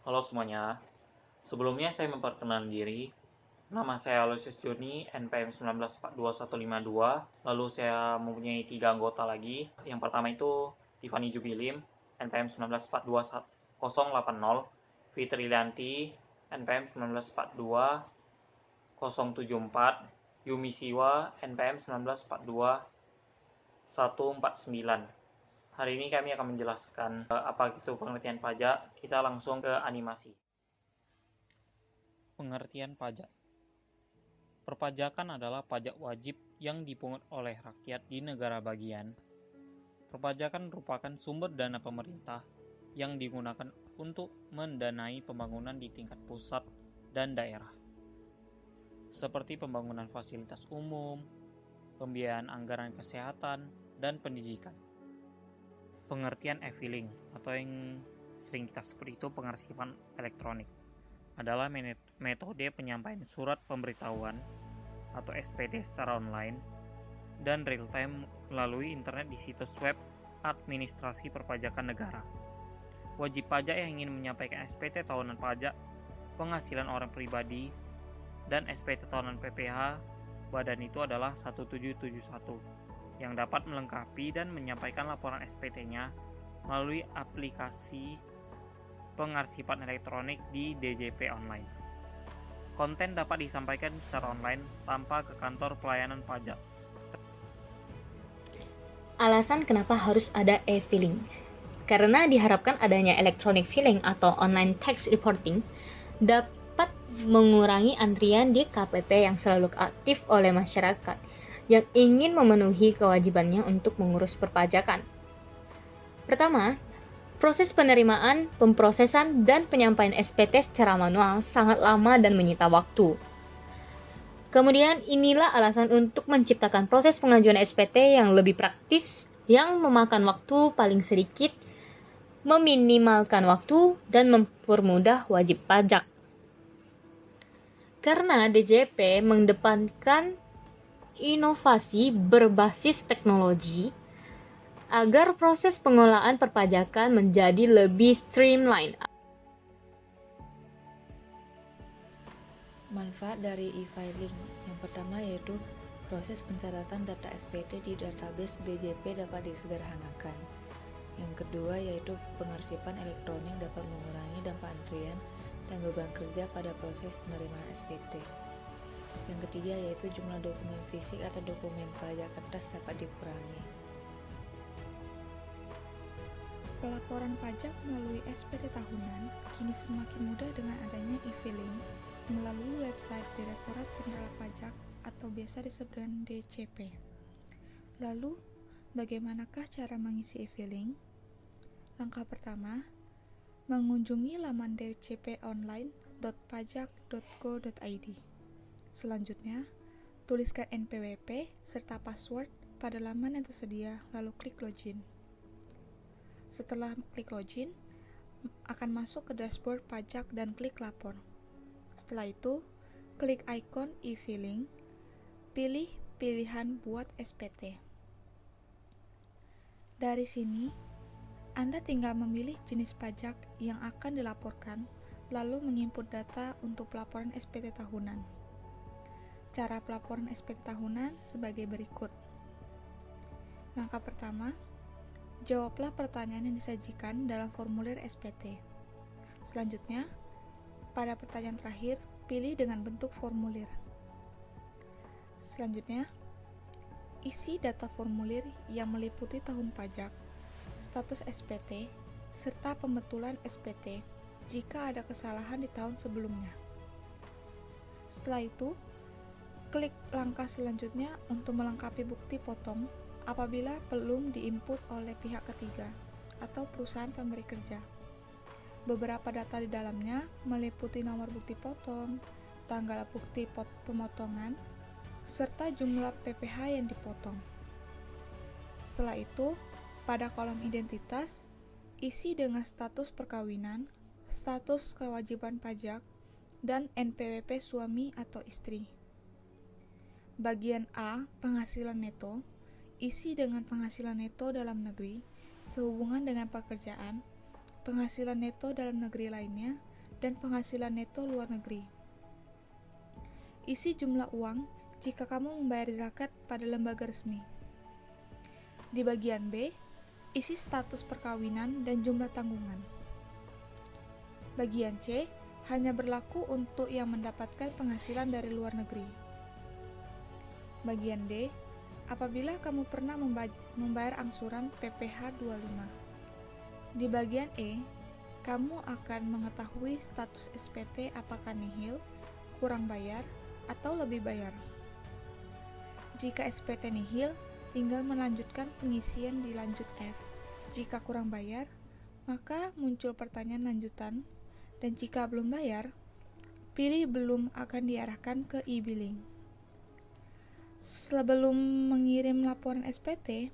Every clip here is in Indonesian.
Halo semuanya, sebelumnya saya memperkenalkan diri. Nama saya Aloysius Joni, NPM 19425152. Lalu saya mempunyai 3 anggota lagi. Yang pertama itu Tiffany Jubilim, NPM 19421080. Fitri Lianti, NPM 1942-074. Yumi Siwa, NPM 1942-149. Hari ini kami akan menjelaskan apa itu pengertian pajak. Kita langsung ke animasi. Pengertian pajak. Perpajakan adalah pajak wajib yang dipungut oleh rakyat di negara bagian. Perpajakan merupakan sumber dana pemerintah yang digunakan untuk mendanai pembangunan di tingkat pusat dan daerah, seperti pembangunan fasilitas umum, pembiayaan anggaran kesehatan, dan pendidikan. Pengertian e-filing atau yang sering kita sebut itu pengarsipan elektronik adalah metode penyampaian surat pemberitahuan atau SPT secara online dan real-time melalui internet di situs web administrasi perpajakan negara. Wajib pajak yang ingin menyampaikan SPT tahunan pajak, penghasilan orang pribadi, dan SPT tahunan PPh badan itu adalah 1771 yang dapat melengkapi dan menyampaikan laporan SPT-nya melalui aplikasi pengarsipan elektronik di DJP online. Konten dapat disampaikan secara online tanpa ke kantor pelayanan pajak. Alasan kenapa harus ada e-filing? Karena diharapkan adanya electronic filing atau online tax reporting dapat mengurangi antrian di KPP yang selalu aktif oleh masyarakat yang ingin memenuhi kewajibannya untuk mengurus perpajakan. Pertama, proses penerimaan, pemprosesan, dan penyampaian SPT secara manual sangat lama dan menyita waktu. Kemudian inilah alasan untuk menciptakan proses pengajuan SPT yang lebih praktis, yang memakan waktu paling sedikit, meminimalkan waktu, dan mempermudah wajib pajak. Karena DJP mengedepankan inovasi berbasis teknologi agar proses pengolahan perpajakan menjadi lebih streamline. Manfaat dari e-filing yang pertama yaitu proses pencatatan data SPT di database DJP dapat disederhanakan. Yang kedua yaitu pengarsipan elektronik dapat mengurangi dampak antrian dan beban kerja pada proses penerimaan SPT. Yang ketiga yaitu jumlah dokumen fisik atau dokumen pajak kertas dapat dikurangi. Pelaporan pajak melalui SPT tahunan kini semakin mudah dengan adanya e-filing melalui website Direktorat Jenderal Pajak atau biasa disebut dengan DJP. Lalu, bagaimanakah cara mengisi e-filing? Langkah pertama, mengunjungi laman djponline.pajak.go.id. Selanjutnya, tuliskan NPWP serta password pada laman yang tersedia, lalu klik login. Setelah klik login, akan masuk ke dashboard pajak dan klik lapor. Setelah itu, klik ikon e-filing, pilih pilihan buat SPT. Dari sini, Anda tinggal memilih jenis pajak yang akan dilaporkan, lalu menginput data untuk pelaporan SPT tahunan. Cara pelaporan SPT tahunan sebagai berikut. Langkah pertama, jawablah pertanyaan yang disajikan dalam formulir SPT. Selanjutnya, pada pertanyaan terakhir, pilih dengan bentuk formulir. Selanjutnya, isi data formulir yang meliputi tahun pajak, status SPT, serta pembetulan SPT jika ada kesalahan di tahun sebelumnya. Setelah itu, klik langkah selanjutnya untuk melengkapi bukti potong apabila belum diinput oleh pihak ketiga atau perusahaan pemberi kerja. Beberapa data di dalamnya meliputi nomor bukti potong, tanggal bukti pemotongan, serta jumlah PPh yang dipotong. Setelah itu, pada kolom identitas, isi dengan status perkawinan, status kewajiban pajak, dan NPWP suami atau istri. Bagian A, penghasilan neto, isi dengan penghasilan neto dalam negeri, sehubungan dengan pekerjaan, penghasilan neto dalam negeri lainnya, dan penghasilan neto luar negeri. Isi jumlah uang jika kamu membayar zakat pada lembaga resmi. Di bagian B, isi status perkawinan dan jumlah tanggungan. Bagian C hanya berlaku untuk yang mendapatkan penghasilan dari luar negeri. Bagian D, apabila kamu pernah membayar angsuran PPh 25. Di bagian E, kamu akan mengetahui status SPT apakah nihil, kurang bayar, atau lebih bayar. Jika SPT nihil, tinggal melanjutkan pengisian di lanjut F. Jika kurang bayar, maka muncul pertanyaan lanjutan, dan jika belum bayar, pilih belum akan diarahkan ke e-billing. Sebelum mengirim laporan SPT,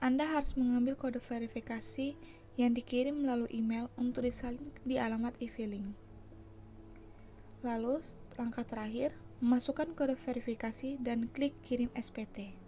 Anda harus mengambil kode verifikasi yang dikirim melalui email untuk disalin di alamat e-filing. Lalu, langkah terakhir, memasukkan kode verifikasi dan klik kirim SPT.